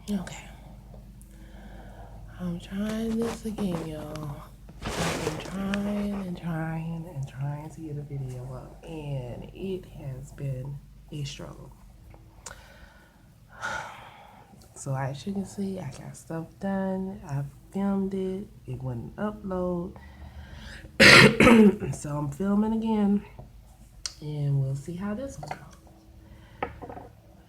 Okay, I'm trying this again, y'all. I've been trying to get a video up, and it has been a struggle. So as you can see, I got stuff done. I filmed it. It wouldn't upload. So I'm filming again, and we'll see how this one goes.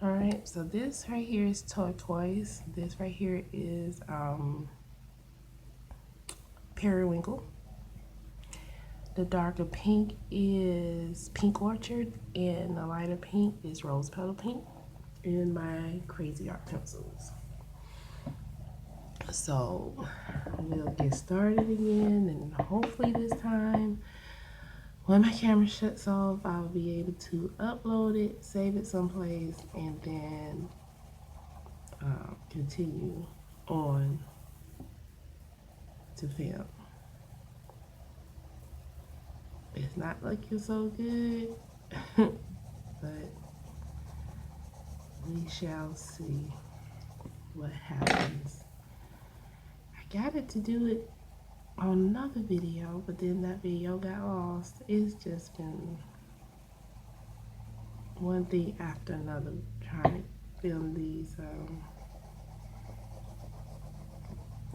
Alright, so this right here is turquoise. This right here is periwinkle. The darker pink is pink orchard, and the lighter pink is rose petal pink in my Cra-Z-Art pencils. So we'll get started again, and hopefully this time when my camera shuts off, I'll be able to upload it, save it someplace, and then continue on to film. It's not looking so good, but we shall see what happens. I got it to do it on another video, but then that video got lost. It's just been one thing after another trying to film these,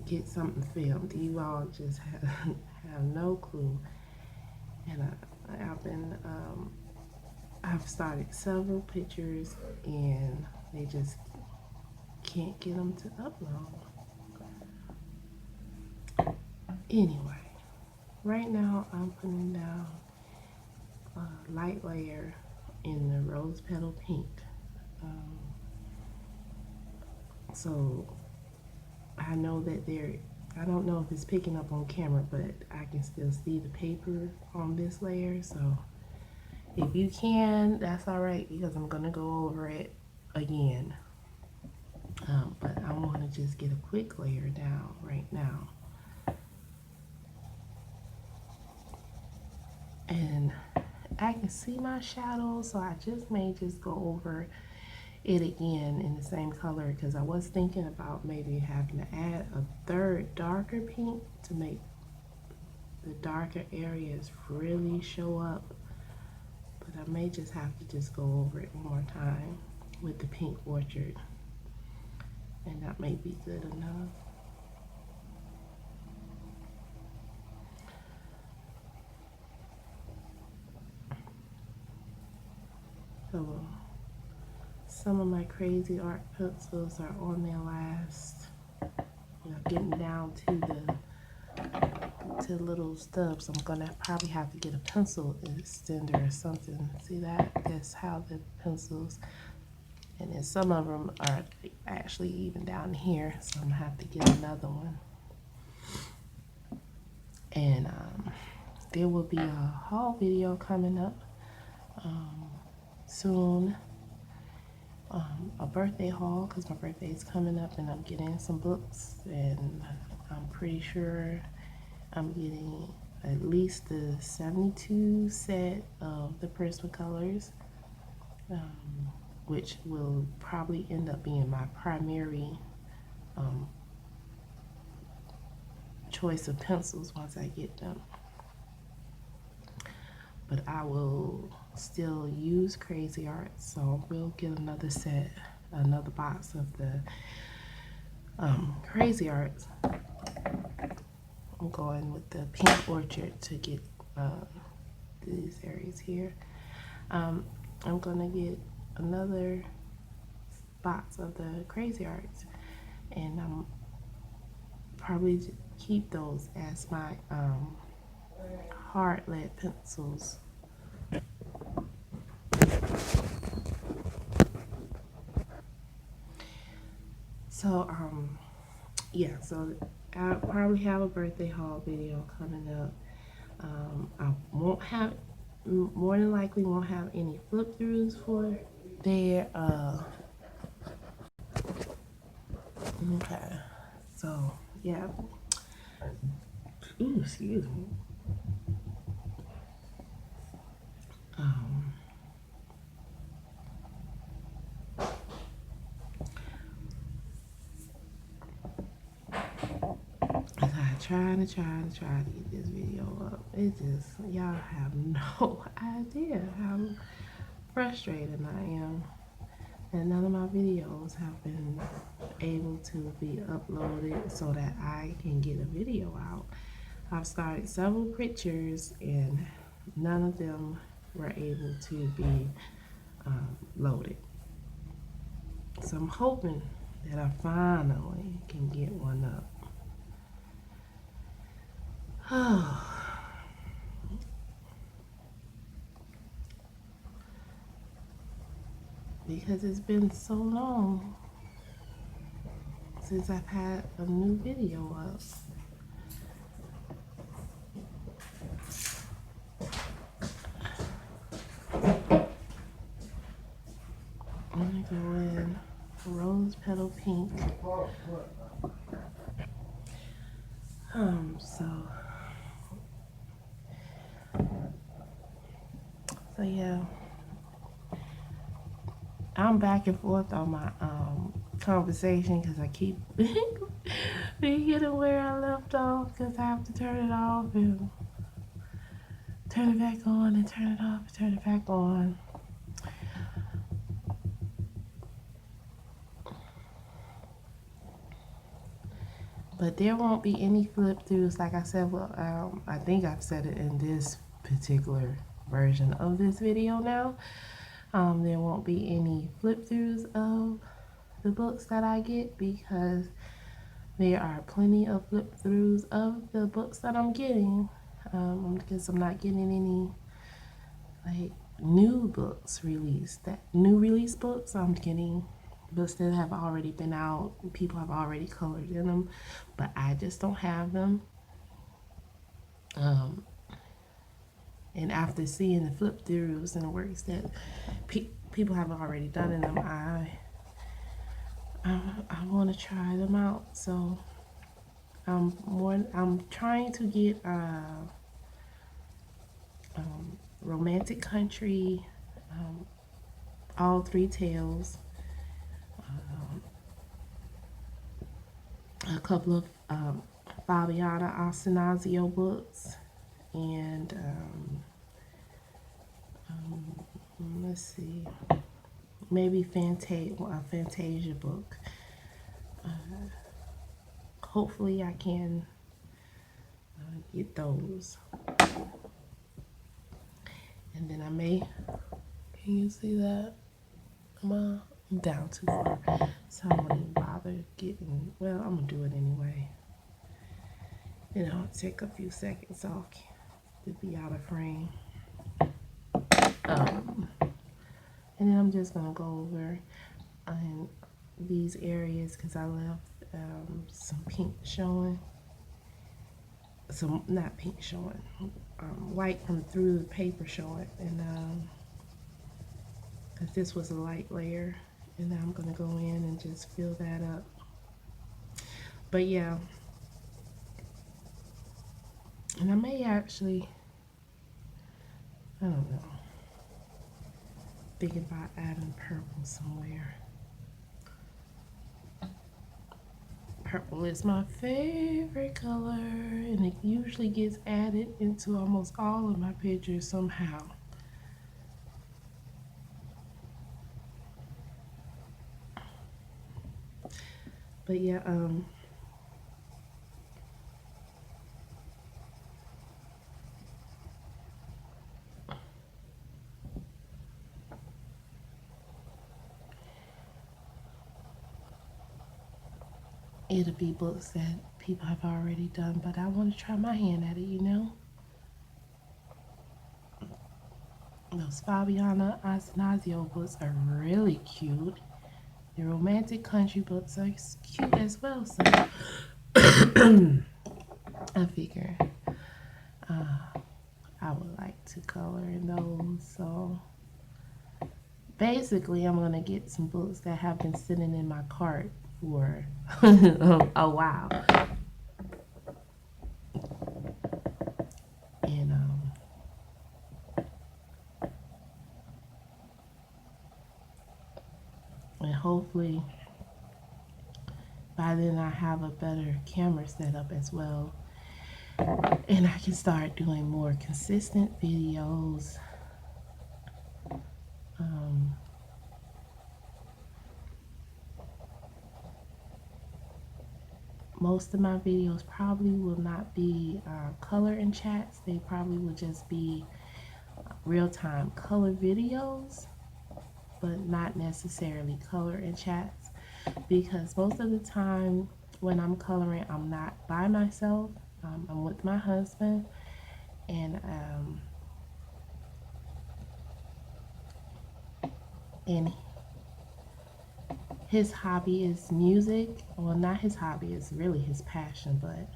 get something filmed. You all just have no clue. And I've started several pictures, and they just can't get them to upload. Anyway, right now I'm putting down a light layer in the rose petal pink. So I know that I don't know if it's picking up on camera, but I can still see the paper on this layer. So if you can, that's all right, because I'm gonna go over it again. But I want to just get a quick layer down right now. And I can see my shadows, so I may just go over it again in the same color, because I was thinking about maybe having to add a third darker pink to make the darker areas really show up. But I may just have to just go over it one more time with the pink orchard, and that may be good enough. So some of my Cra-Z-Art pencils are on their last, getting down to little stubs. I'm gonna probably have to get a pencil extender or something. See that? That's how the pencils, and then some of them are actually even down here, so I'm gonna have to get another one. And there will be a haul video coming up soon. A birthday haul, because my birthday is coming up, and I'm getting some books, and I'm pretty sure I'm getting at least the 72 set of the Prismacolors, which will probably end up being my primary choice of pencils once I get them. But I will still use Cra-Z-Arts, so we'll get another set, another box of the Cra-Z-Arts. I'm going with the pink orchard to get these areas here. I'm gonna get another box of the Cra-Z-Arts, and I'm probably keep those as my hard lead pencils. So yeah, so I'll probably have a birthday haul video coming up. I won't have, more than likely won't have any flip throughs for there. Okay, so yeah. Ooh, excuse me. trying to get this video up. It just, y'all have no idea how frustrated I am. And none of my videos have been able to be uploaded so that I can get a video out. I've started several pictures and none of them were able to be loaded. So I'm hoping that I finally can get one up. Oh. Because it's been so long since I've had a new video up. I'm gonna go in rose petal pink. So yeah, I'm back and forth on my conversation because I keep forgetting where I left off because I have to turn it off and turn it back on and turn it off and turn it back on. But there won't be any flip throughs, like I said. Well, I think I've said it in this particular version of this video now. There won't be any flip throughs of the books that I get because there are plenty of flip throughs of the books that I'm getting. Because I'm not getting any like new books released. That new release books, I'm getting books that have already been out. People have already colored in them, but I just don't have them. And after seeing the flip throughs and the works that people have already done in them, I want to try them out. So I'm trying to get romantic country, all three tales, a couple of Fabiana Asinazio books, and let's see, maybe a Fantasia book. Hopefully I can get those. And then I may, can you see that? I'm down too far, so I won't even bother getting, well, I'm gonna do it anyway. You know, take a few seconds off to be out of frame. And then I'm just gonna go over these areas because I left some pink showing. Some, not pink showing, white from through the paper showing. And because this was a light layer, and now I'm gonna go in and just fill that up. But yeah, and I may actually, I don't know, thinking about adding purple somewhere. Purple is my favorite color, and it usually gets added into almost all of my pictures somehow. But yeah, it'll be books that people have already done, but I want to try my hand at it, you know? Those Fabiana Asinazio books are really cute. The romantic country books are cute as well, so I figure I would like to color in those. So basically, I'm gonna get some books that have been sitting in my cart for a while, and hopefully by then I have a better camera setup as well, and I can start doing more consistent videos. Most of my videos probably will not be color and chats. They probably will just be real-time color videos, but not necessarily color and chats, because most of the time when I'm coloring, I'm not by myself. I'm with my husband, and his hobby is music. Well, not his hobby, it's really his passion, but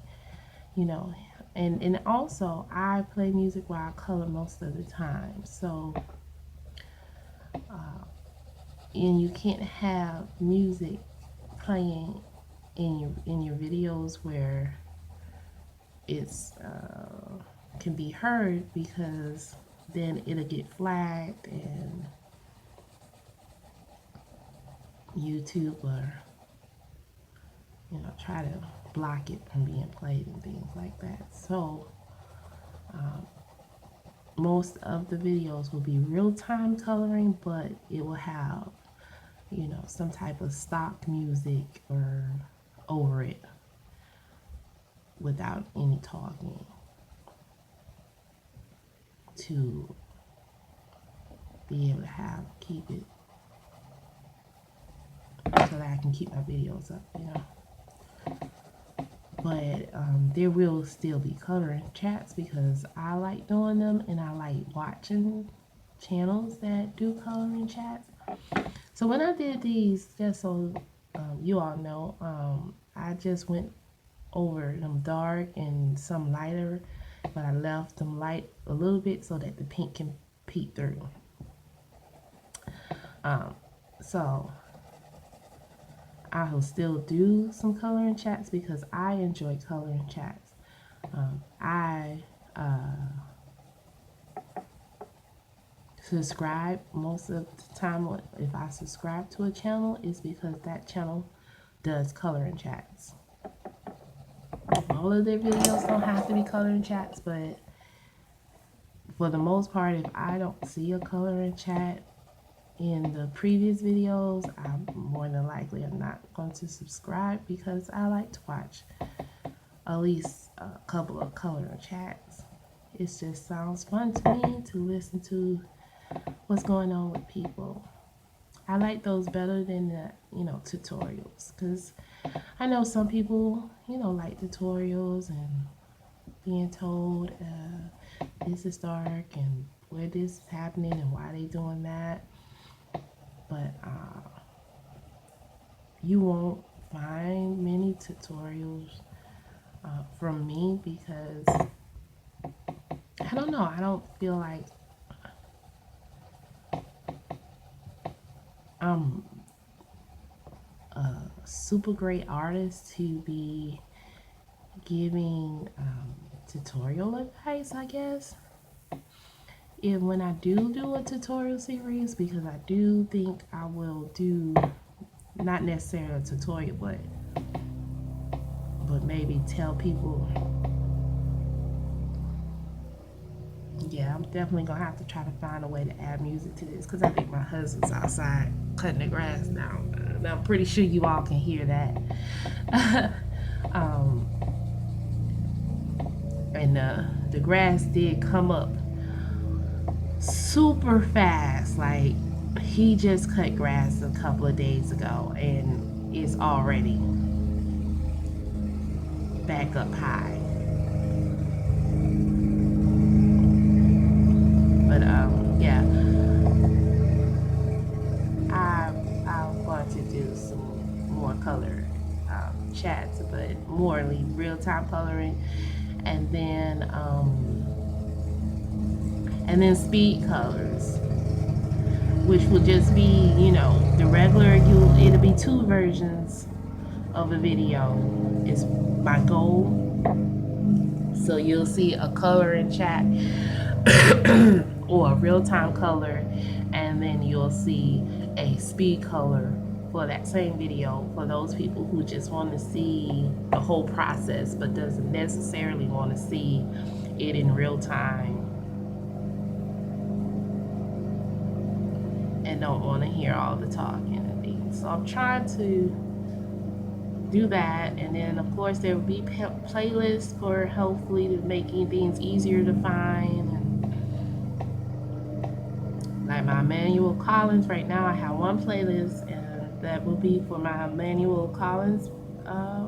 you know, and also I play music while I color most of the time. So and you can't have music playing in your videos where it's can be heard, because then it'll get flagged and YouTube will, try to block it from being played and things like that. So most of the videos will be real-time coloring, but it will have, some type of stock music or over it without any talking, to be able to keep it so that I can keep my videos up, But there will still be coloring chats because I like doing them, and I like watching channels that do coloring chats. So when I did these, just so you all know, I just went over them dark and some lighter, but I left them light a little bit so that the pink can peek through. So I will still do some coloring chats because I enjoy coloring chats. I subscribe most of the time. If I subscribe to a channel, it's because that channel does coloring chats. All of their videos don't have to be coloring chats, but for the most part, if I don't see a coloring chat in the previous videos, I'm more than likely am not going to subscribe, because I like to watch at least a couple of coloring chats. It just sounds fun to me to listen to what's going on with people. I like those better than the tutorials, because I know some people like tutorials and being told this is dark and where this is happening and why they doing that. But you won't find many tutorials from me, because I don't know, I don't feel like I'm a super great artist to be giving tutorial advice, I guess. And when I do a tutorial series, because I do think I will do not necessarily a tutorial, but maybe tell people. Yeah, I'm definitely gonna have to try to find a way to add music to this, because I think my husband's outside cutting the grass now. And I'm pretty sure you all can hear that. And the grass did come up super fast. Like, he just cut grass a couple of days ago and it's already back up high. But yeah, I'm going to do some more color chats, but more real-time coloring, and then speed colors, which will just be, the regular, it'll be 2 versions of a video is my goal. So you'll see a color in chat or a real-time color, and then you'll see a speed color for that same video for those people who just want to see the whole process but doesn't necessarily want to see it in real time and don't want to hear all the talking and things. So I'm trying to do that, and then of course there will be playlists for hopefully to making things easier to find. And like my Emmanuel Collins, right now I have one playlist, and that will be for my Emmanuel Collins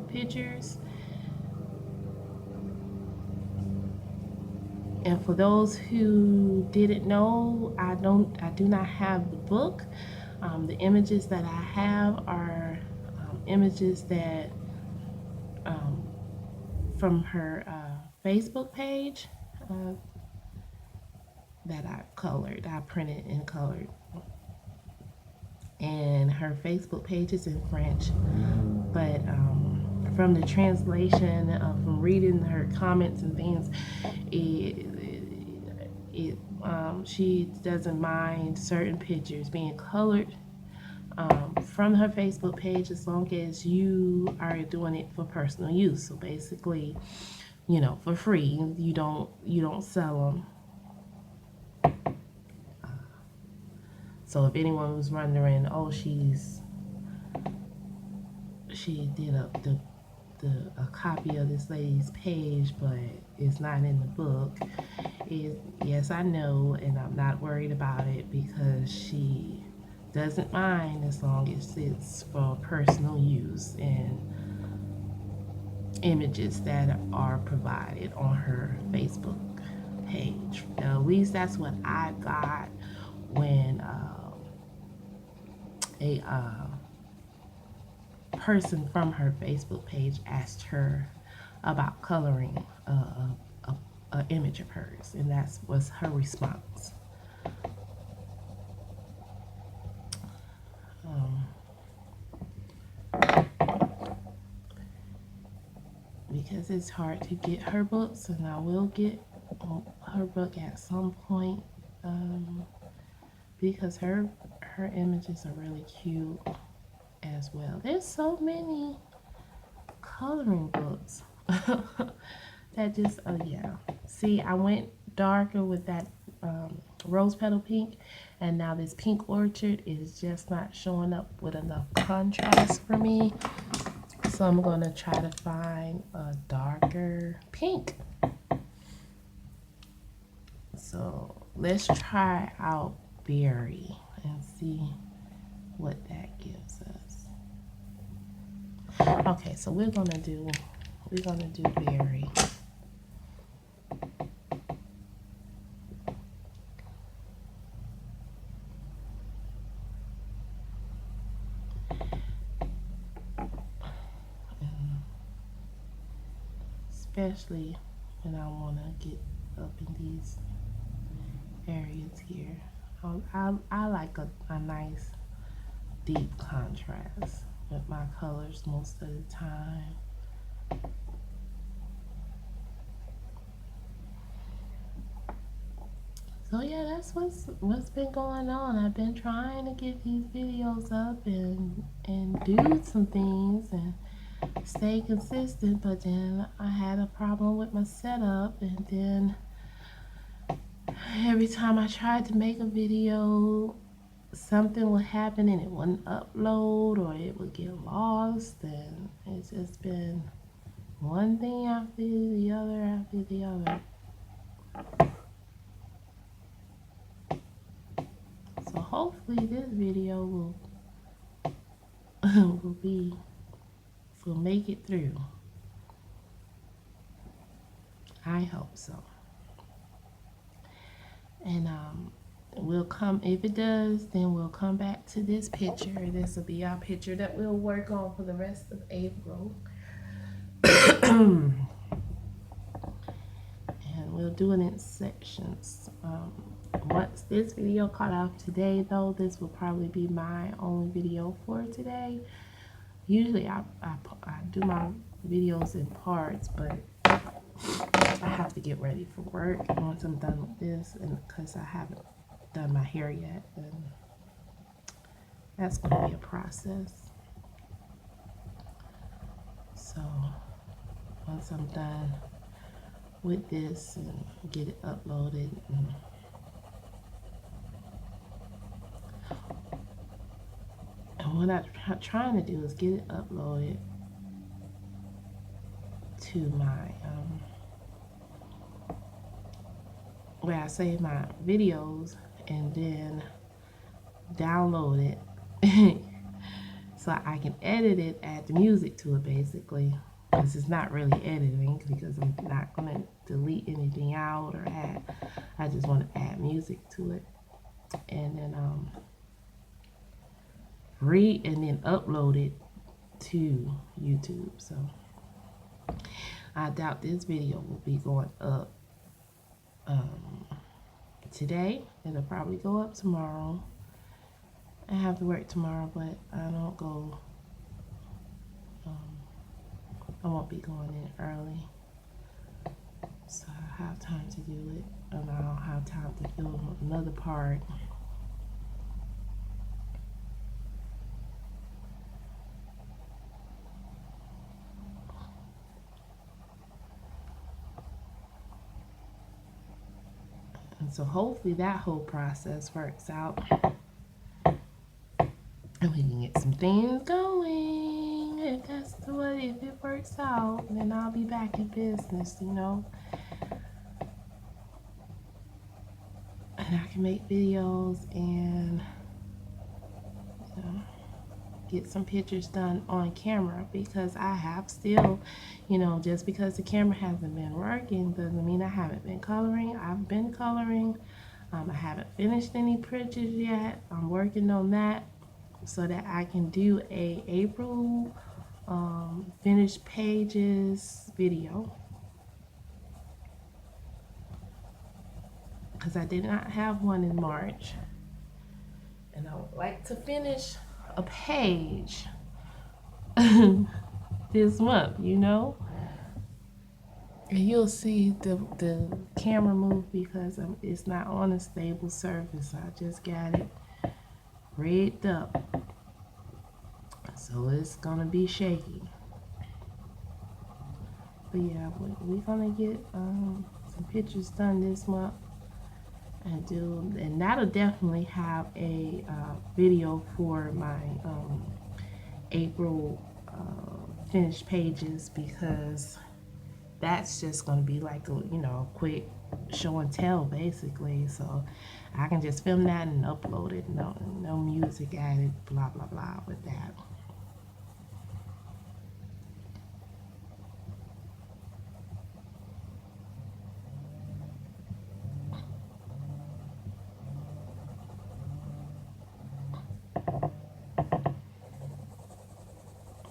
pictures. And for those who didn't know, I do not have the book. The images that I have are images that from her Facebook page that I printed and colored. And her Facebook page is in French, but from the translation, from reading her comments and things, she doesn't mind certain pictures being colored from her Facebook page as long as you are doing it for personal use. So basically, you know, for free. You don't sell them. So if anyone was wondering, oh, she did a copy of this lady's page, but it's not in the book. Yes, I know, and I'm not worried about it because she doesn't mind as long as it's for personal use and images that are provided on her Facebook page. Now, at least that's what I got when a person from her Facebook page asked her about coloring an image of hers, and that was her response. Because it's hard to get her books, and I will get her book at some point, because her images are really cute as well. There's so many coloring books that just, oh yeah. See, I went darker with that rose petal pink, and now this pink orchard is just not showing up with enough contrast for me. So I'm gonna try to find a darker pink. So let's try out berry and see what that gives us. Okay, so we're gonna do berry. Especially when I want to get up in these areas here. I like a nice deep contrast with my colors most of the time. So yeah, that's what's been going on. I've been trying to get these videos up and do some things and stay consistent, but then I had a problem with my setup, and then every time I tried to make a video, something would happen and it wouldn't upload, or it would get lost, and it's just been one thing after the other. So hopefully this video will make it through. I hope so. And we'll come, if it does, then we'll come back to this picture. This will be our picture that we'll work on for the rest of April. And we'll do it in sections. Once this video cut off today, though, this will probably be my only video for today. Usually I do my videos in parts, but I have to get ready for work once I'm done with this, and because I haven't done my hair yet, and that's going to be a process. So once I'm done with this and get it uploaded, and what I'm trying to do is get it uploaded to my where I save my videos and then download it so I can edit it, add the music to it basically. This is not really editing because I'm not going to delete anything out or add. I just want to add music to it and then and then upload it to YouTube. So I doubt this video will be going up today. It'll probably go up tomorrow. I have to work tomorrow, but I don't go. I won't be going in early, so I have time to do it, and I don't have time to film another part. And so hopefully that whole process works out and we can get some things going. If that's what, if it works out, then I'll be back in business, you know. And I can make videos and, you know, get some pictures done on camera, because I have still, you know, just because the camera hasn't been working doesn't mean I haven't been coloring. I've been coloring. I haven't finished any pictures yet. I'm working on that so that I can do a April finished pages video, because I did not have one in March, and I would like to finish a page this month, you know. And you'll see the camera move because it's not on a stable surface. I just got it rigged up, so it's gonna be shaky. But yeah, we're gonna get some pictures done this month, and that'll definitely have a video for my April finished pages, because that's just going to be like a, you know, quick show and tell basically. So I can just film that and upload it. No music added, blah blah blah with that.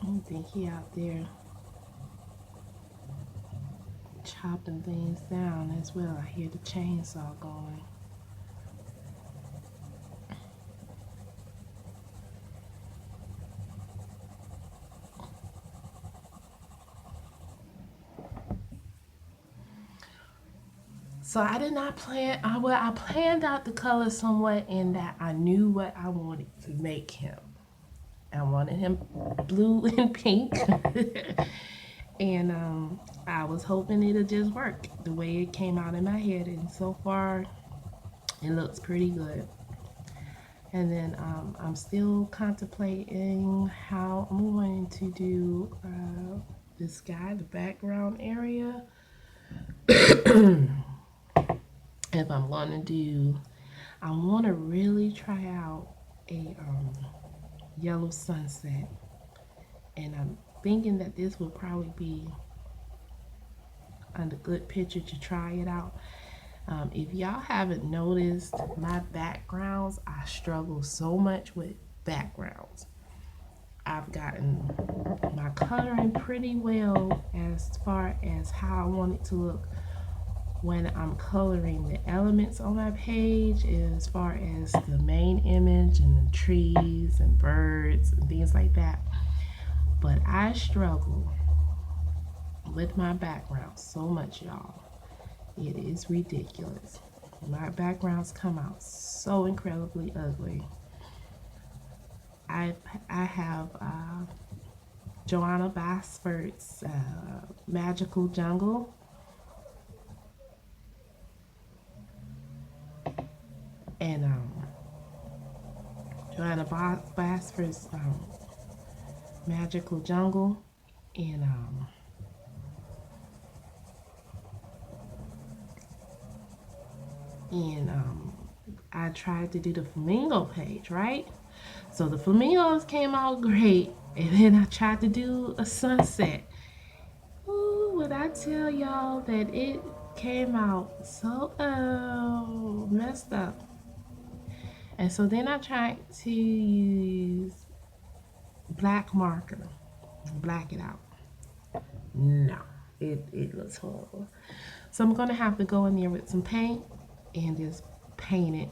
I think he out there chopping things down as well. I hear the chainsaw going. So I did not plan, well, I planned out the color somewhat in that I knew what I wanted to make him. I wanted him blue and pink. And I was hoping it'll just work the way it came out in my head, and so far it looks pretty good. And then I'm still contemplating how I'm going to do the sky, the background area. If I'm going to do, I want to really try out a yellow sunset, and I'm thinking that this will probably be a good picture to try it out. If y'all haven't noticed my backgrounds, I struggle so much with backgrounds. I've gotten my coloring pretty well as far as how I want it to look when I'm coloring the elements on my page, as far as the main image and the trees and birds and things like that. But I struggle with my background so much, y'all. It is ridiculous. My backgrounds come out so incredibly ugly. I have Joanna Basford's Magical Jungle, and Joanna Basford's Magical Jungle, and I tried to do the flamingo page, right? So the flamingos came out great, and then I tried to do a sunset. Ooh, when I tell y'all that it came out so messed up. And so then I tried to use black marker, black it out. No, it looks horrible. So I'm gonna have to go in there with some paint and just paint it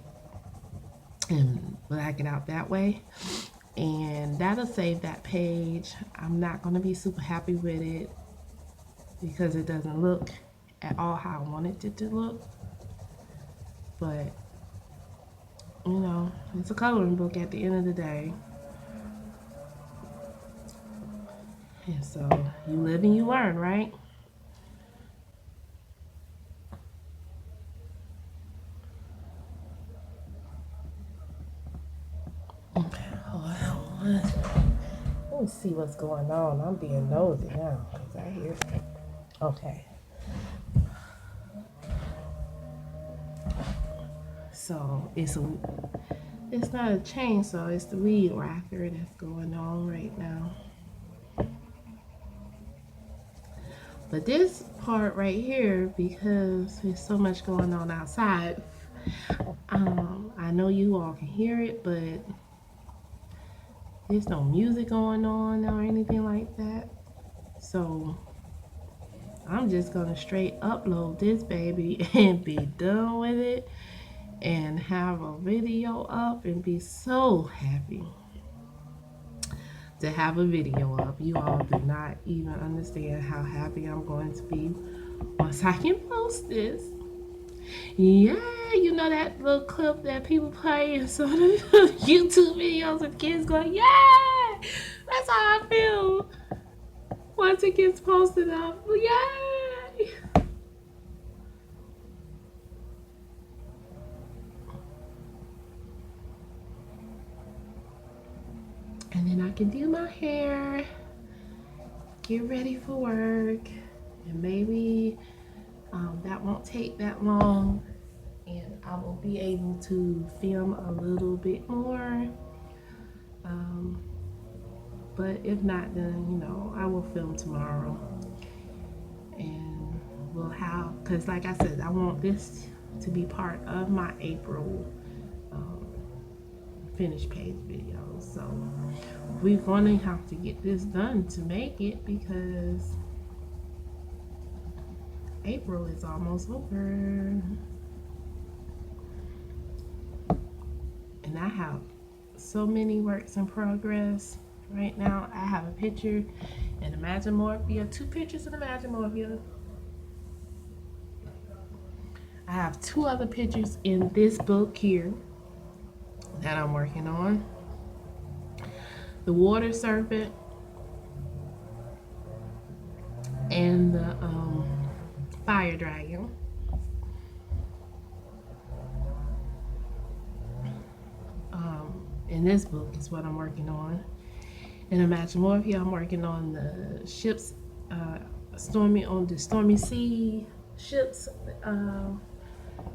and black it out that way. And that'll save that page. I'm not gonna be super happy with it because it doesn't look at all how I wanted it to look. But you know, it's a coloring book at the end of the day. And so you live and you learn, right? Let me see what's going on. I'm being nosy now because I hear. Okay. So it's not a chainsaw, it's the weed whacker that's going on right now. But this part right here, because there's so much going on outside, I know you all can hear it, but there's no music going on or anything like that. So I'm just gonna straight upload this baby and be done with it and have a video up and be so happy to have a video up. You all do not even understand how happy I'm going to be once I can post this. Yeah, you know that little clip that people play in some of the YouTube videos of kids going, yeah! That's how I feel once it gets posted up. Yay! And then I can do my hair, get ready for work, and maybe that won't take that long, and I will be able to film a little bit more. But if not, then you know I will film tomorrow, and we'll have, because like I said, I want this to be part of my April finished page videos. So we're going to have to get this done to make it, because April is almost over. And I have so many works in progress right now. I have a picture in Mythomorphia, 2 pictures in Mythomorphia. I have 2 other pictures in this book here that I'm working on. The water serpent and the fire dragon. In this book is what I'm working on. In Mythomorphia, I'm working on the ships, Stormy Sea ships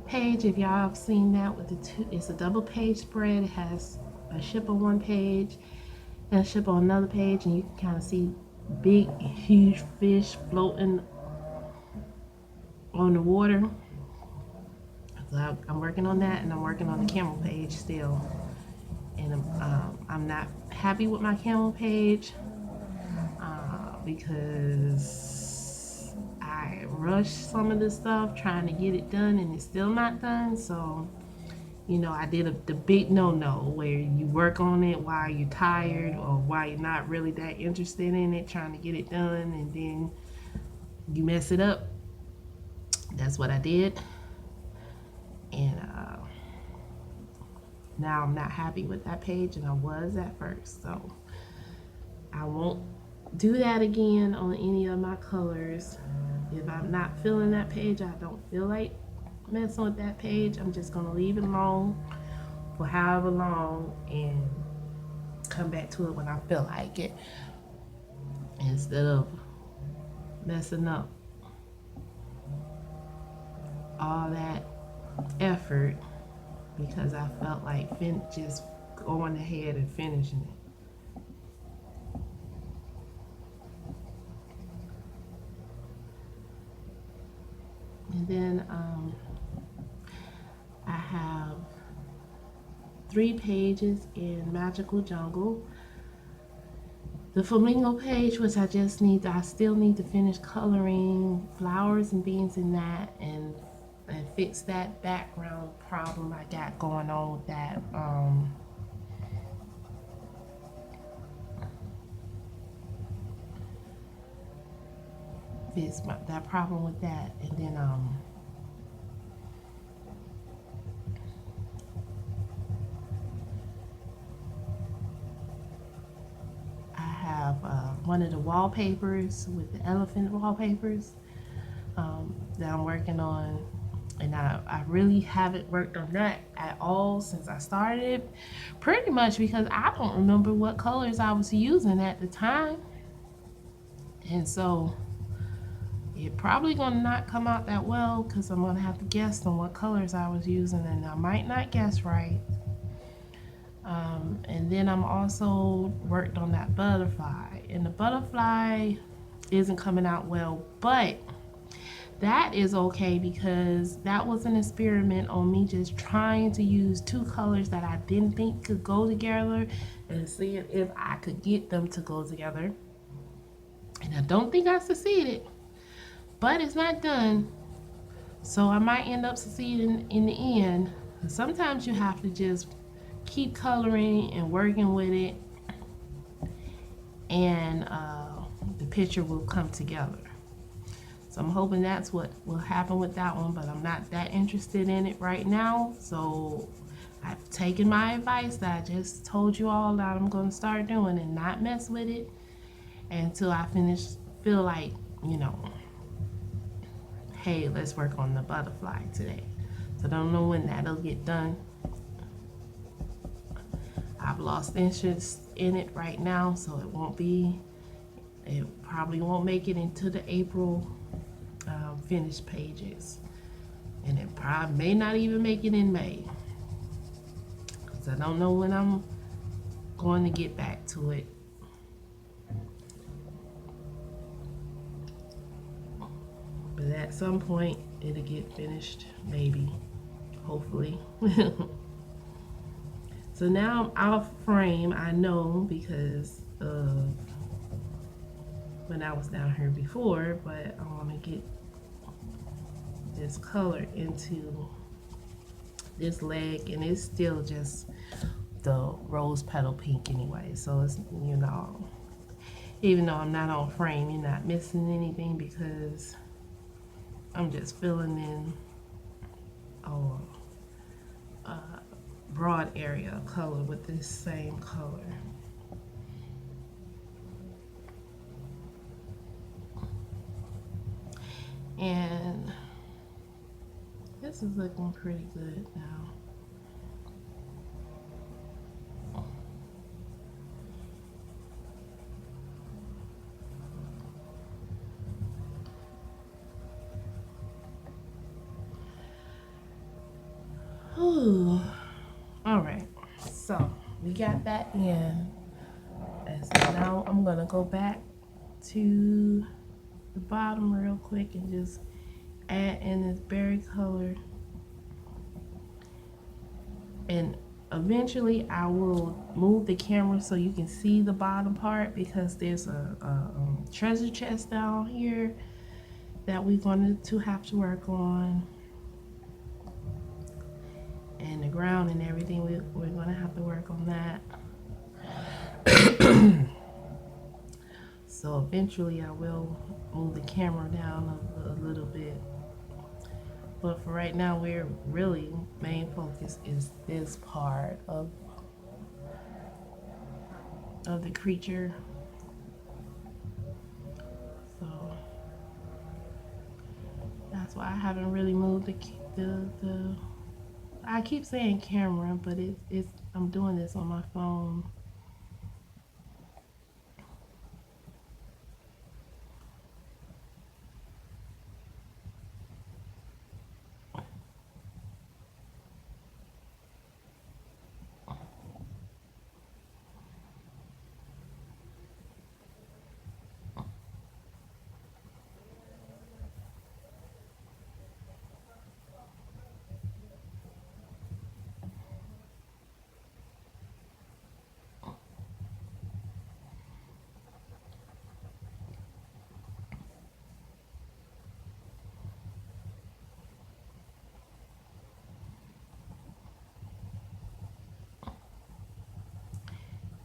page. If y'all have seen that with the 2, it's a double page spread. It has a ship on one page and a ship on another page, and you can kind of see big, huge fish floating on the water. So I'm working on that, and I'm working on the camel page still. And I'm not happy with my camel page because I rushed some of the stuff trying to get it done, and it's still not done. So, you know, I did the big no-no where you work on it while you're tired or while you're not really that interested in it, trying to get it done, and then you mess it up. That's what I did. And Now I'm not happy with that page, and I was at first, so I won't do that again on any of my colors. If I'm not feeling that page, I don't feel like messing with that page, I'm just gonna leave it alone for however long and come back to it when I feel like it, instead of messing up all that effort because I felt like just going ahead and finishing it. And then I have 3 pages in Magical Jungle. The flamingo page, which I still need to finish coloring flowers and beans in that, and fix that background problem I got going on with that. Fix that problem with that, and then I have one of the wallpapers with the elephant wallpapers that I'm working on, and I really haven't worked on that at all since I started, pretty much because I don't remember what colors I was using at the time, and so it probably gonna not come out that well because I'm gonna have to guess on what colors I was using, and I might not guess right. And then I'm also worked on that butterfly, and the butterfly isn't coming out well, but that is okay because that was an experiment on me just trying to use 2 colors that I didn't think could go together and seeing if I could get them to go together. And I don't think I succeeded, but it's not done, so I might end up succeeding in the end. Sometimes you have to just keep coloring and working with it, and the picture will come together. So I'm hoping that's what will happen with that one, but I'm not that interested in it right now. So I've taken my advice that I just told you all that I'm going to start doing and not mess with it until I feel like, you know, hey, let's work on the butterfly today. So I don't know when that'll get done. I've lost interest in it right now, so it probably won't make it into the April finished pages, and it probably may not even make it in May because I don't know when I'm going to get back to it. But at some point it'll get finished, maybe, hopefully. So now I'm out of frame, I know, because of when I was down here before, but I want to get this color into this leg, and it's still just the rose petal pink anyway, so it's, you know, even though I'm not on frame, you're not missing anything because I'm just filling in a broad area of color with this same color. And this is looking pretty good now. Ooh. All right, so we got that in, and so now I'm gonna go back to the bottom real quick and just add in this berry color, and eventually I will move the camera so you can see the bottom part because there's a treasure chest down here that we're going to have to work on, and the ground and everything, we're going to have to work on that. So eventually I will move the camera down a little bit. But for right now, we're really main focus is this part of the creature. So that's why I haven't really moved the I keep saying camera, but it's I'm doing this on my phone.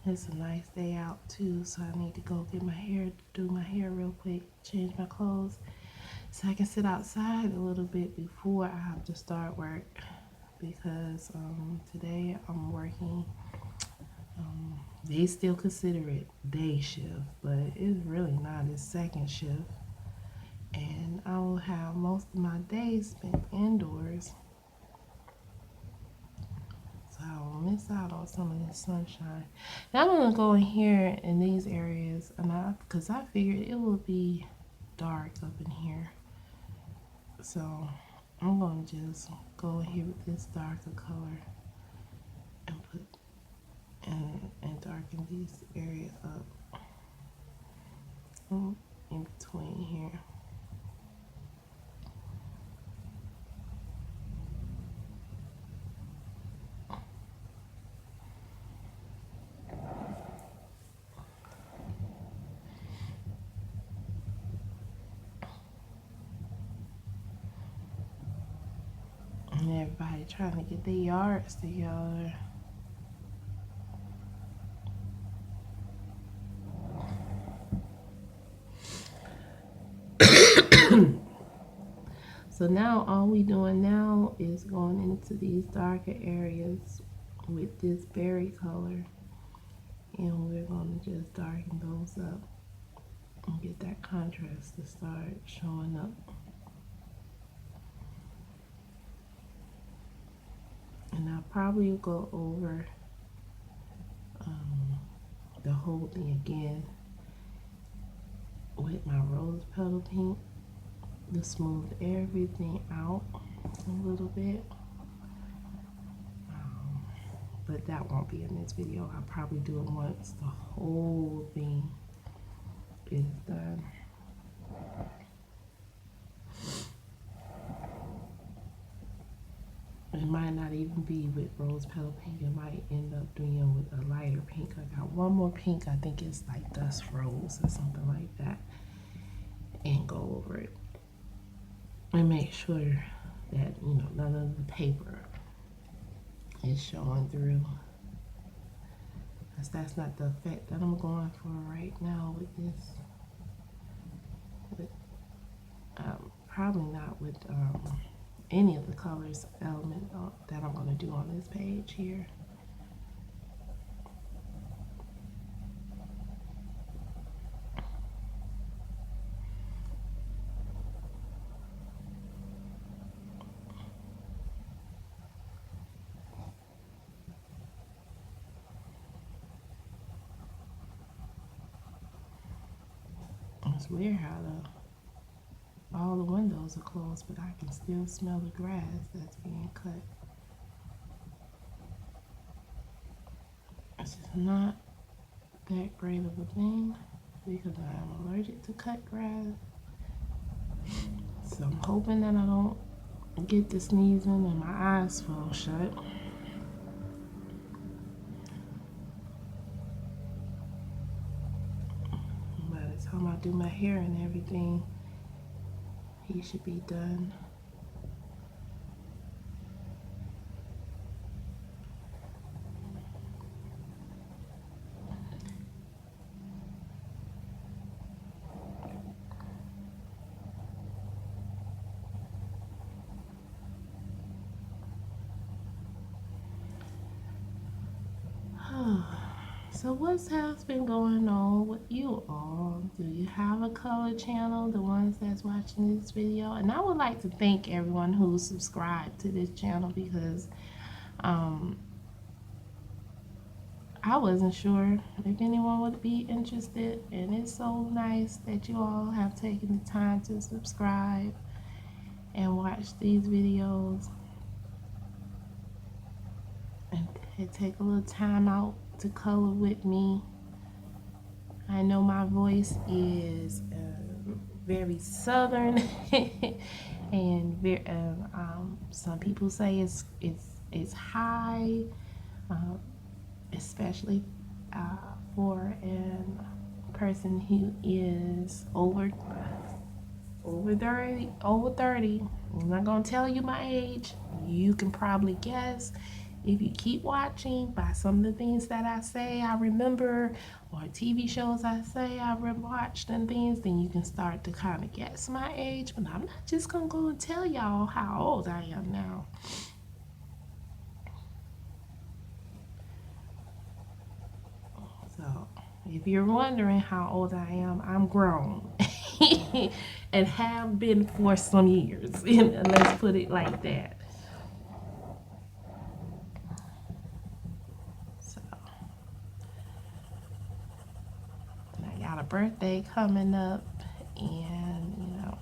It's a nice day out too, so I need to go get my hair, do my hair real quick, change my clothes, so I can sit outside a little bit before I have to start work, because today I'm working. They still consider it day shift, but it's really not. It's second shift, and I will have most of my days spent indoors, so I will miss out on some of this sunshine. Now I'm gonna go in here in these areas, and because I figured it will be dark up in here, so I'm gonna just go in here with this darker color and put and darken these areas up in between here. And everybody trying to get their yards together. So now all we doing now is going into these darker areas with this berry color, and we're going to just darken those up and get that contrast to start showing up. And I'll probably go over the whole thing again with my rose petal pink to smooth everything out a little bit. But that won't be in this video. I'll probably do it once the whole thing is done. It might not even be with rose petal pink. It might end up doing with a lighter pink. I got one more pink. I think it's like dust rose or something like that. And go over it. And make sure that, you know, none of the paper is showing through. Because that's not the effect that I'm going for right now with this. Probably not with any of the colors element that I'm going to do on this page here. It's weird how all the windows are closed, but I can still smell the grass that's being cut. It's not that great of a thing because I am allergic to cut grass. So I'm hoping that I don't get the sneezing and my eyes fall shut. By the time I do my hair and everything, he should be done. So what has been going on with you all? Do you have a color channel, the ones that's watching this video? And I would like to thank everyone who subscribed to this channel, because I wasn't sure if anyone would be interested, and it's so nice that you all have taken the time to subscribe and watch these videos and take a little time out to color with me. I know my voice is very southern and very, some people say it's high, especially for a person who is over 30. I'm not gonna tell you my age. You can probably guess if you keep watching by some of the things that I say I remember, or TV shows I say I watched and things. Then you can start to kind of guess my age. But I'm not just gonna go and tell y'all how old I am now. So if you're wondering how old I am, I'm grown and have been for some years. Let's put it like that. So I got a birthday coming up, and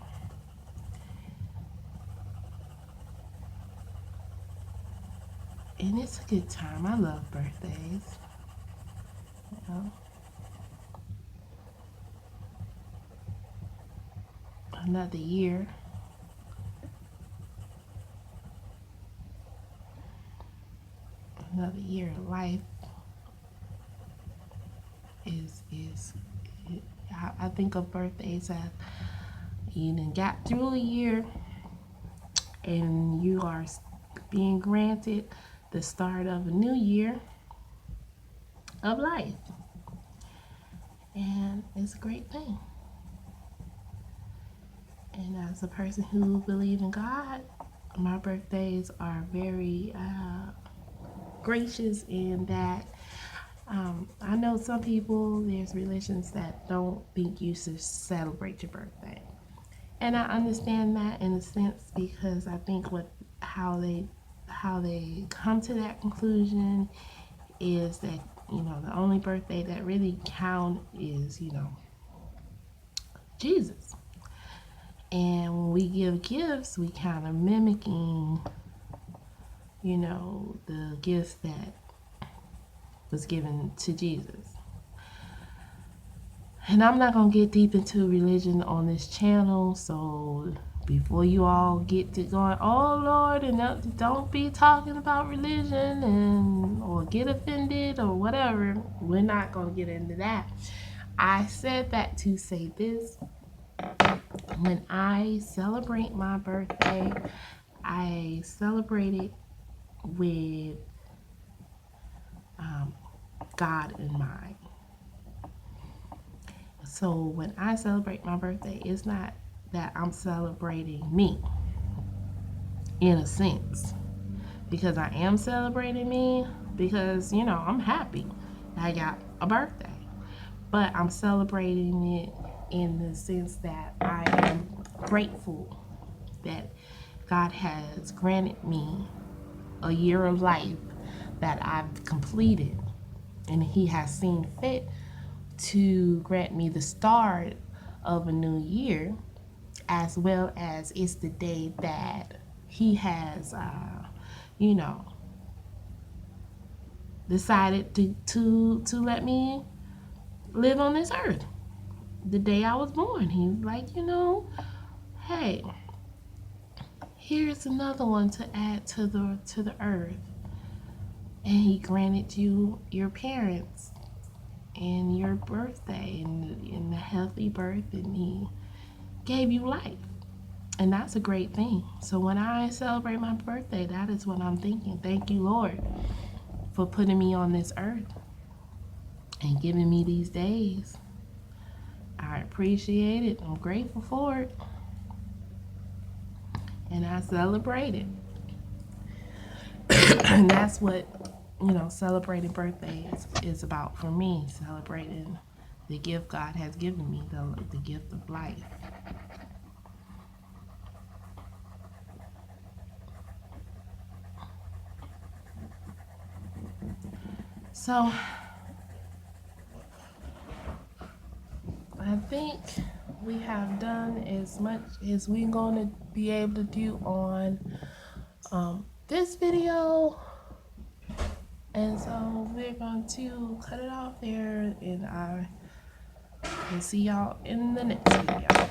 and it's a good time. I love birthdays. Another year. Another year of life I think of birthdays as you done got through a year and you are being granted the start of a new year of life. And it's a great thing. And as a person who believes in God, my birthdays are very gracious in that I know some people, there's religions that don't think you should celebrate your birthday. And I understand that in a sense, because I think how they come to that conclusion is that, the only birthday that really counts is, Jesus. And when we give gifts, we kind of mimicking, the gifts that was given to Jesus. And I'm not going to get deep into religion on this channel, so before you all get to going, oh Lord, and don't be talking about religion or get offended or whatever, we're not going to get into that. I said that to say this: when I celebrate my birthday, I celebrate it with God in mind. So when I celebrate my birthday, it's not that I'm celebrating me, in a sense, because I am celebrating me, because I'm happy I got a birthday, but I'm celebrating it in the sense that I am grateful that God has granted me a year of life that I've completed, and He has seen fit to grant me the start of a new year, as well as it's the day that He has decided to let me live on this earth. The day I was born, He was like, hey, here's another one to add to the earth. And He granted you your parents and your birthday and the healthy birth, and He gave you life. And that's a great thing. So when I celebrate my birthday, that is what I'm thinking. Thank you, Lord, for putting me on this earth and giving me these days. I appreciate it. I'm grateful for it. And I celebrate it. And that's what you know, celebrating birthdays is about for me, celebrating the gift God has given me, the gift of life. So I think we have done as much as we're going to be able to do on this video. And so we're going to cut it off there, and I will see y'all in the next video.